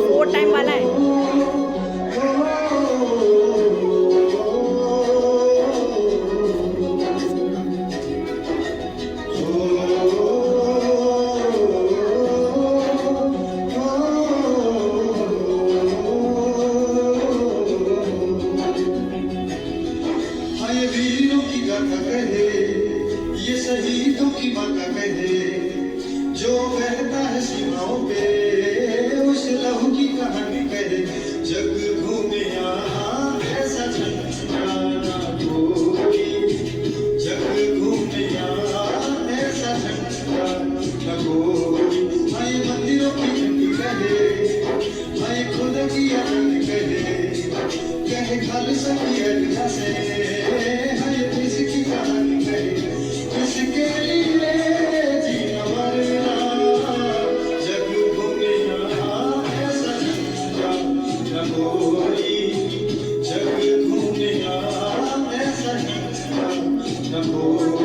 Four time वाला है। ये वीरों की गाथा कहे, ये शहीदों की माता कहे, जो बहता है सीमाओं पे उस लहू की कहानी कहे। जग घूमे यहाँ ऐसा झंझनाना कोई, जग घूमे यहाँ ऐसा झंझनाना कोई। आए मंदिरों की झंडी कहे, आए खुद की आनंद कहे, कहे खालसा की अरजा से है किसकी कहानी कहे, किसके लिए जीना मरना। जग घूमे यहाँ ऐसा झंझनाना कोई, जग घूमे यहाँ ऐसा झंझनाना कोई।